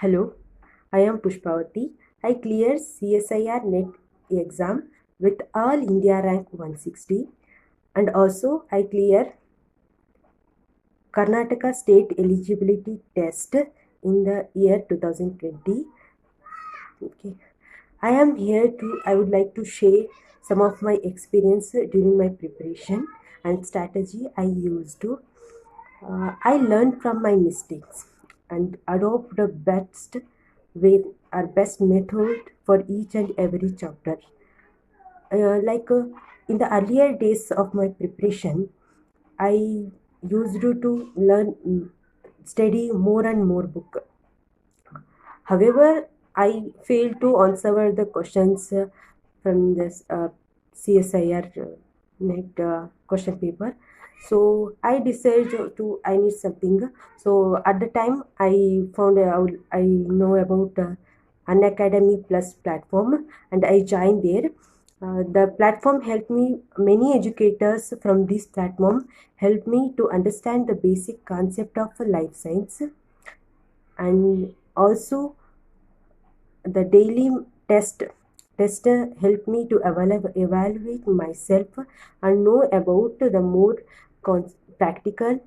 Hello, I am Pushpavati. I cleared CSIR NET exam with all India rank 160, and also I cleared Karnataka State Eligibility Test in the year 2020. Okay. I would like to share some of my experience during my preparation and strategy I used to. I learned from my mistakes and adopt the best way or best method for each and every chapter. Like in the earlier days of my preparation, I used to learn, study more and more book. However, I failed to answer the questions from this CSIR net question paper. So I decided to I need something. So at the time I found out I know about an Academy Plus platform and I joined there. The platform helped me. Many educators from this platform helped me to understand the basic concept of life science, and also the daily tester helped me to evaluate myself and know about the more practical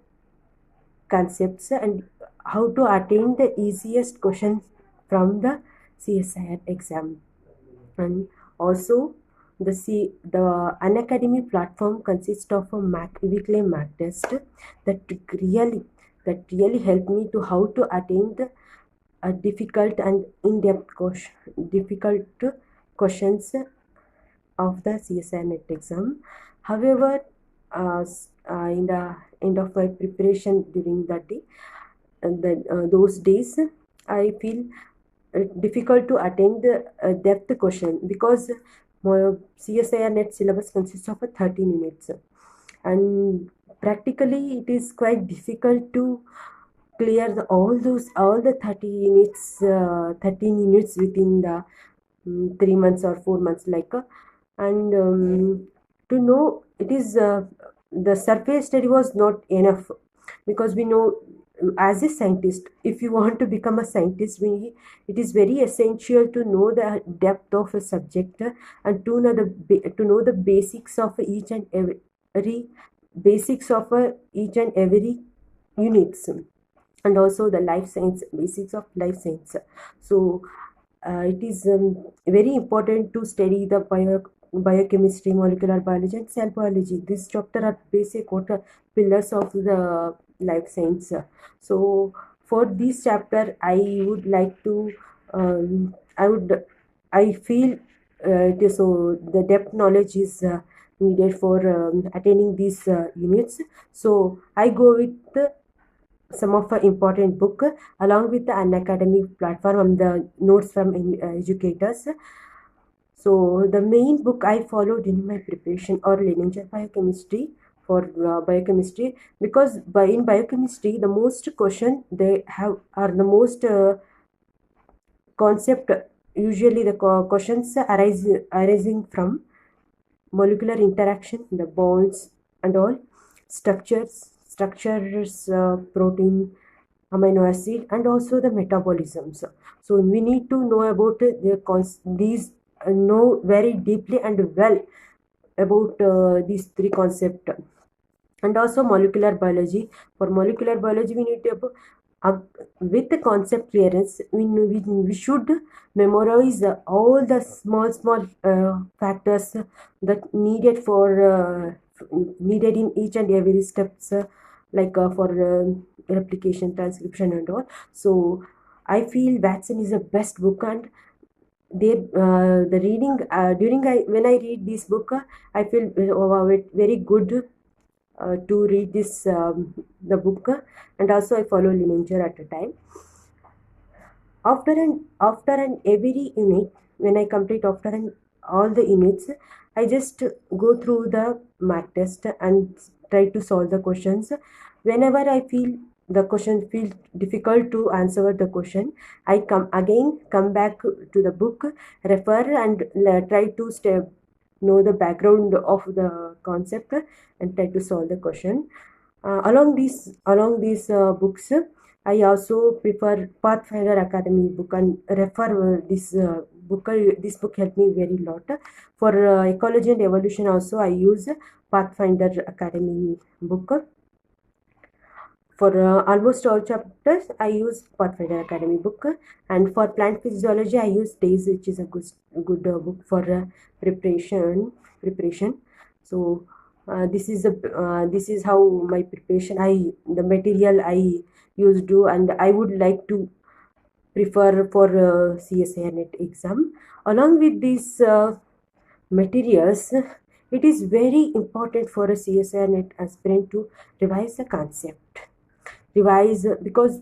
concepts and how to attain the easiest questions from the CSIR exam. And also the Unacademy platform consists of a weekly Mac test that really helped me to how to attain the difficult and in-depth difficult questions of the CSIR NET exam. However, in the end of my preparation during that day, those days, I feel difficult to attend the depth question because CSIR NET syllabus consists of 13 units, and practically it is quite difficult to clear all the 13 units within the 3 months or 4 months, like and to know it is the surface study was not enough, because we know as a scientist, if you want to become a scientist, it is very essential to know the depth of a subject and to know the basics of each and every basics of each and every units, and also the life science basics of life science. So it is very important to study the biochemistry, molecular biology, and cell biology. These chapter are basic pillars of the life science. So for this chapter, I would like to I feel it is so the depth knowledge is needed for attaining these units. So I go with some of the important book along with the Unacademy platform and the notes from educators. So the main book I followed in my preparation or linear biochemistry for biochemistry, because in biochemistry the most question they have are the most concept, usually the questions arising from molecular interaction, the bonds and all, structures, protein, amino acid, and also the metabolisms. So we need to know about these, know very deeply and well about these three concepts. And also molecular biology. For molecular biology, we need to uh, with the concept clearance, we should memorize all the small factors that needed in each and every steps, like for replication, transcription, and all. So I feel Watson is the best book, and the reading when I read this book, I feel very good to read the book, and also I follow linear at a time. After an every unit, when I complete all the units, I just go through the math test and try to solve the questions. Whenever I feel the question feels difficult to answer the question, I come back to the book, refer, and try to know the background of the concept and try to solve the question. Along these books, I also prefer Pathfinder Academy book and refer this book. This book helped me very lot. For ecology and evolution also I use Pathfinder Academy book. For almost all chapters, I use Pathfinder Academy book, and for plant physiology, I use Days, which is a good book for preparation. Preparation. So this is how my preparation. The material I used to, and I would like to prefer for CSIR net exam. Along with these materials, it is very important for a CSIR net aspirant to revise the concept, revise, because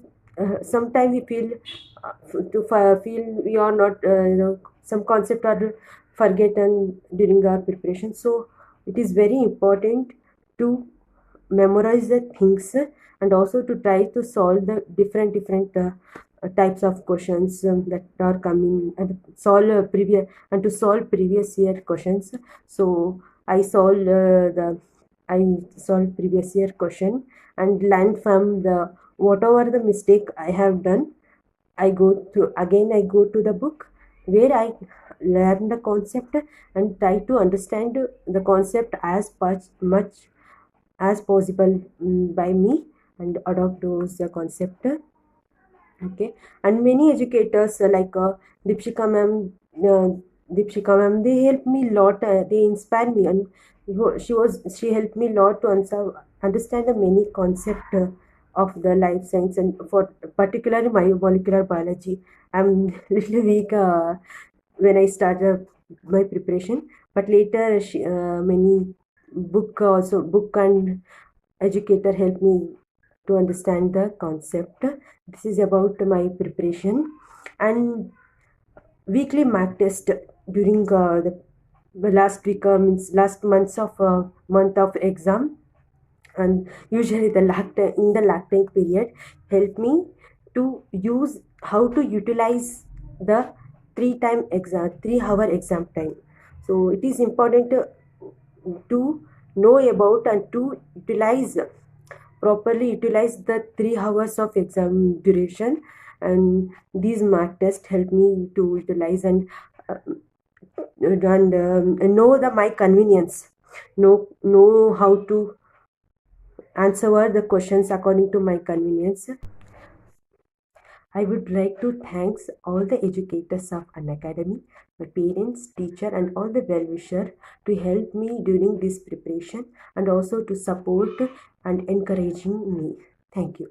sometimes we feel feel we are not some concept are forgotten during our preparation. So it is very important to memorize the things, and also to try to solve the different types of questions that are coming, and solve previous year questions. So I solve I solve previous year question and learn from the whatever the mistake I have done. I go to the book where I learn the concept and try to understand the concept as much as possible by me, and adopt those concept. Okay. And many educators like Dipshika ma'am, uh, they helped me a lot. They inspire me, and she helped me a lot to understand the many concept of the life science, and for particularly my molecular biology. I'm little weak when I started my preparation, but later many book and educator helped me to understand the concept. This is about my preparation. And weekly mark test during the last week, means last month of exam, and usually in the lactate period help me to use how to utilize the 3 hour exam time. So it is important to know about and to properly utilize the 3 hours of exam duration. And these mark tests help me to utilize uh, and know the my convenience, know how to answer the questions according to my convenience. I would like to thank all the educators of an academy, my parents, teacher, and all the well-wisher to help me during this preparation, and also to support and encouraging me. Thank you.